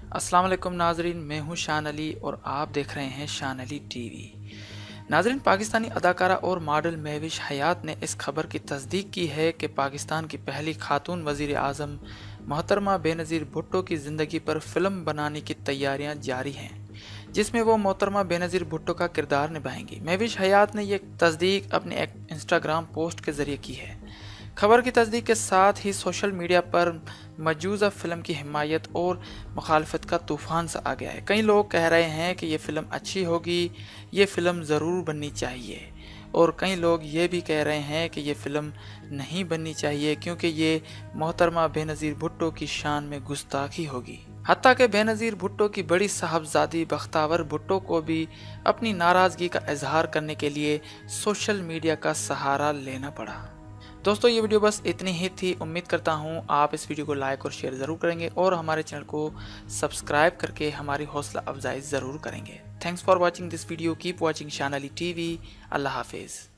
अस्सलाम वालेकुम नाजरीन, मैं हूं शान अली और आप देख रहे हैं शान अली टीवी। नाजरीन, पाकिस्तानी अदाकारा और मॉडल महविश हयात ने इस खबर की तस्दीक की है कि पाकिस्तान की पहली खातून वज़ीर आज़म मोहतरमा बेनज़ीर भुट्टो की ज़िंदगी पर फिल्म बनाने की तैयारियां जारी हैं, जिसमें वो मोहतरमा बेनज़ीर भुट्टो का किरदार निभाएंगी। महविश हयात ने यह तस्दीक अपने एक इंस्टाग्राम पोस्ट के ज़रिए की है। खबर की तस्दीक के साथ ही सोशल मीडिया पर मौजूदा फिल्म की हिमायत और मुखालफत का तूफ़ान सा आ गया है। कई लोग कह रहे हैं कि ये फ़िल्म अच्छी होगी, ये फ़िल्म ज़रूर बननी चाहिए, और कई लोग ये भी कह रहे हैं कि ये फ़िल्म नहीं बननी चाहिए क्योंकि ये मोहतरमा बेनज़ीर भुट्टो की शान में गुस्ताखी होगी। हत्ता कि बेनज़ीर भुट्टो की बड़ी साहबजादी बख्तावर भुट्टो को भी अपनी नाराज़गी का इजहार करने के लिए सोशल मीडिया का सहारा लेना पड़ा। दोस्तों, ये वीडियो बस इतनी ही थी। उम्मीद करता हूँ आप इस वीडियो को लाइक और शेयर ज़रूर करेंगे और हमारे चैनल को सब्सक्राइब करके हमारी हौसला अफजाई ज़रूर करेंगे। Thanks for watching this video. Keep watching शान अली टीवी। अल्लाह हाफिज़।